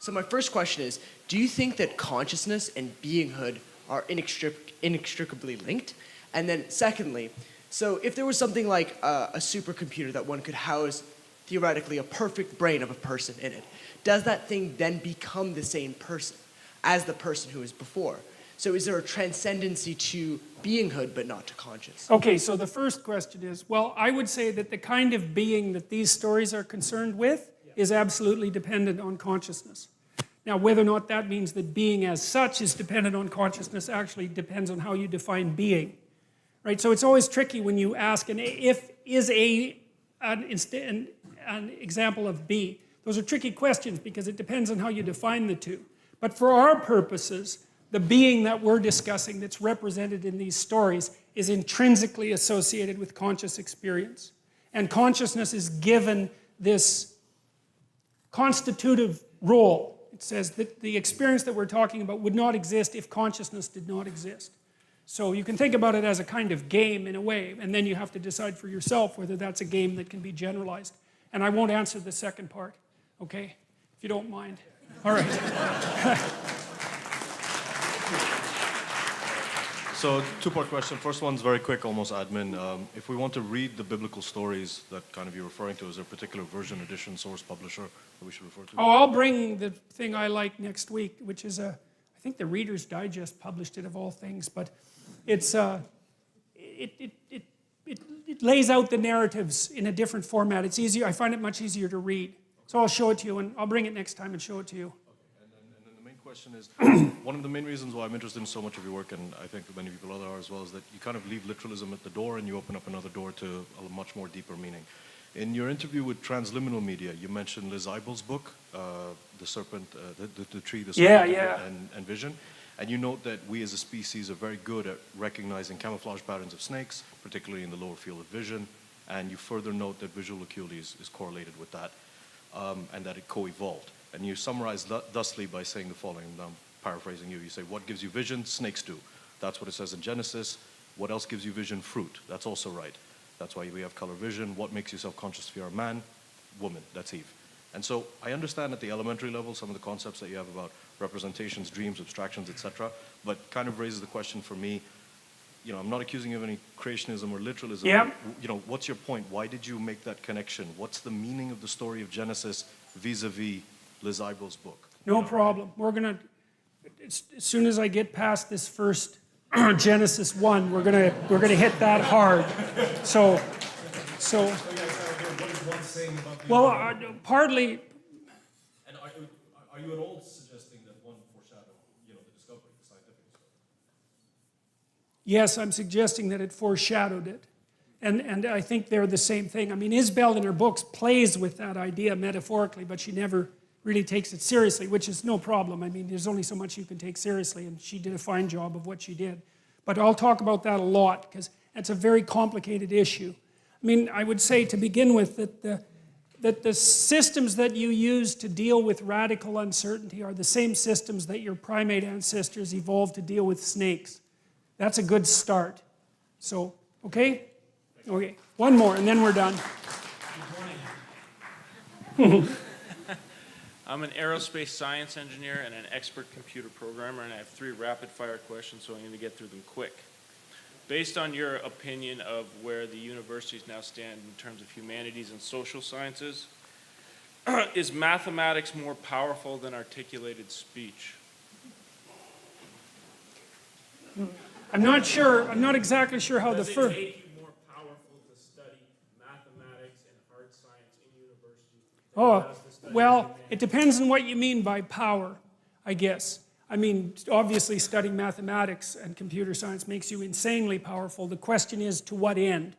So my first question is, do you think that consciousness and beinghood are inextricably linked? And then secondly, so if there was something like a supercomputer that one could house theoretically a perfect brain of a person in it, does that thing then become the same person as the person who was before? So is there a transcendency to beinghood but not to conscience? Okay, so the first question is, well, I would say that the kind of being that these stories are concerned with is absolutely dependent on consciousness. Now, whether or not that means that being as such is dependent on consciousness actually depends on how you define being. Right? So it's always tricky when you ask, if is an example of B? Those are tricky questions because it depends on how you define the two. But for our purposes, the being that we're discussing that's represented in these stories is intrinsically associated with conscious experience. And consciousness is given this constitutive role. It says that the experience that we're talking about would not exist if consciousness did not exist. So you can think about it as a kind of game in a way, and then you have to decide for yourself whether that's a game that can be generalized. And I won't answer the second part, okay? If you don't mind. All right. So, two-part question. First one's very quick, almost admin. If we want to read the biblical stories that kind of you're referring to, is there a particular version, edition, source, publisher that we should refer to? Oh, I'll bring the thing I like next week, which is I think the Reader's Digest published it of all things, but it's it lays out the narratives in a different format. It's easier. I find it much easier to read. So I'll show it to you, and I'll bring it next time and show it to you. And then the main question is, one of the main reasons why I'm interested in so much of your work, and I think many people are as well, is that you kind of leave literalism at the door and you open up another door to a much more deeper meaning. In your interview with Transliminal Media, you mentioned Liz Eibel's book, The Serpent, the Tree, the Serpent and Vision. And you note that we as a species are very good at recognizing camouflage patterns of snakes, particularly in the lower field of vision. And you further note that visual acuity is correlated with that, and that it co-evolved. And you summarize thusly by saying the following, and I'm paraphrasing you. You say, what gives you vision? Snakes do. That's what it says in Genesis. What else gives you vision? Fruit. That's also right. That's why we have color vision. What makes you self-conscious if you're a man? Woman. That's Eve. And so I understand at the elementary level some of the concepts that you have about representations, dreams, abstractions, etc. But kind of raises the question for me, you know, I'm not accusing you of any creationism or literalism. Yeah. You know, what's your point? Why did you make that connection? What's the meaning of the story of Genesis vis-a-vis Liz Eibel's book? No problem. We're gonna, as soon as I get past this first Genesis 1, we're gonna hit that hard. So. Well, partly. And are you at all suggesting that one foreshadowed, you know, the discovery, the scientific discovery? Yes, I'm suggesting that it foreshadowed it. And I think they're the same thing. I mean, Isabel in her books plays with that idea metaphorically, but she never really takes it seriously, which is no problem. I mean, there's only so much you can take seriously, and she did a fine job of what she did. But I'll talk about that a lot, because that's a very complicated issue. I mean, I would say to begin with that the systems that you use to deal with radical uncertainty are the same systems that your primate ancestors evolved to deal with snakes. That's a good start. So, okay? Okay, one more and then we're done. Good morning. I'm an aerospace science engineer and an expert computer programmer, and I have 3 rapid-fire questions, so I'm going to get through them quick. Based on your opinion of where the universities now stand in terms of humanities and social sciences, is mathematics more powerful than articulated speech? I'm not sure, I'm not exactly sure how the first... Does it make you more powerful to study mathematics and hard science in universities? Oh, well, it depends on what you mean by power, I guess. I mean, obviously studying mathematics and computer science makes you insanely powerful. The question is, to what end?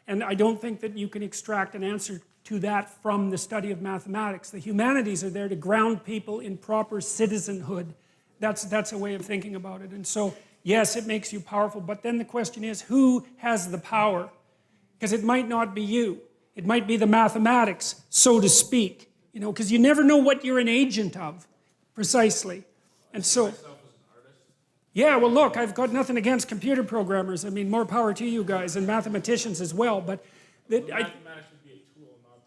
And I don't think that you can extract an answer to that from the study of mathematics. The humanities are there to ground people in proper citizenhood. That's a way of thinking about it. And so, yes, it makes you powerful, but then the question is, who has the power? Because it might not be you. It might be the mathematics, so to speak. You know, because you never know what you're an agent of, precisely. And so, yeah, well, look, I've got nothing against computer programmers. I mean, more power to you guys, and mathematicians as well. But mathematics would be a tool, not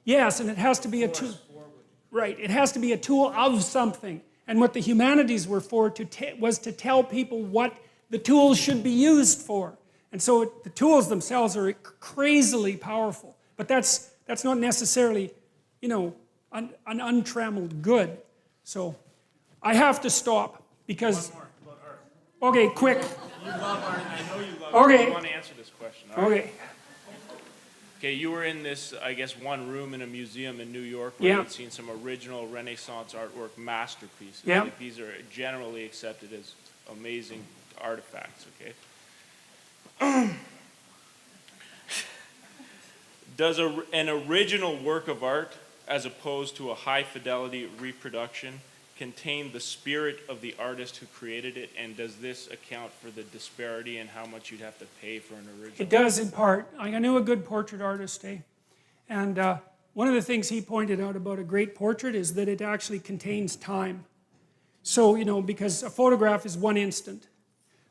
yes, and it has to be a tool. Right, it has to be a tool of something. And what the humanities were for was to tell people what the tools should be used for. And so the tools themselves are crazily powerful. But that's not necessarily, you know, an untrammeled good. So I have to stop because... One more about art. Okay, quick. You love art. I know you love Okay. art. You want to answer this question. All right? Okay. Okay, you were in this, I guess, one room in a museum in New York where Yeah. you'd seen some original Renaissance artwork masterpieces. Yeah. Like, these are generally accepted as amazing artifacts, okay? Does an original work of art, as opposed to a high-fidelity reproduction, contain the spirit of the artist who created it, and does this account for the disparity in how much you'd have to pay for an original? It does in part. I knew a good portrait artist, and one of the things he pointed out about a great portrait is that it actually contains time. So, you know, because a photograph is one instant,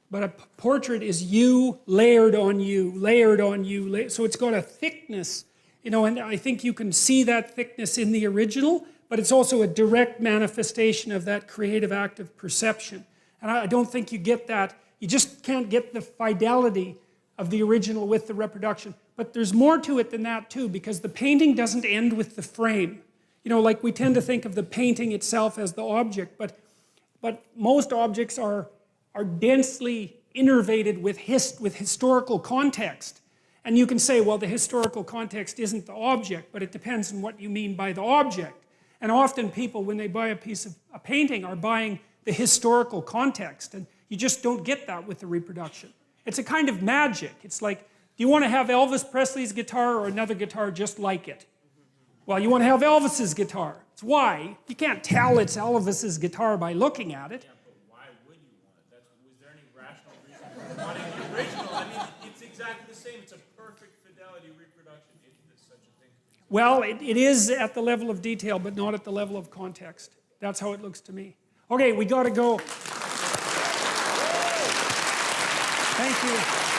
but a portrait is you layered on you, layered on you. So it's got a thickness, you know, and I think you can see that thickness in the original, but it's also a direct manifestation of that creative act of perception. And I don't think you get that. You just can't get the fidelity of the original with the reproduction. But there's more to it than that too, because the painting doesn't end with the frame. You know, like we tend to think of the painting itself as the object, but most objects are densely innervated with historical context. And you can say, well, the historical context isn't the object, but it depends on what you mean by the object. And often people, when they buy a piece of a painting, are buying the historical context, and you just don't get that with the reproduction. It's a kind of magic. It's like, do you want to have Elvis Presley's guitar or another guitar just like it? Well, you want to have Elvis's guitar. It's why. You can't tell it's Elvis's guitar by looking at it. Yeah, but why would you want it? Was there any rational reason for wanting the original? I mean, it's exactly the same. It's a perfect fidelity reproduction, if there's such a thing. Well, it is at the level of detail, but not at the level of context. That's how it looks to me. Okay, we gotta go. Thank you.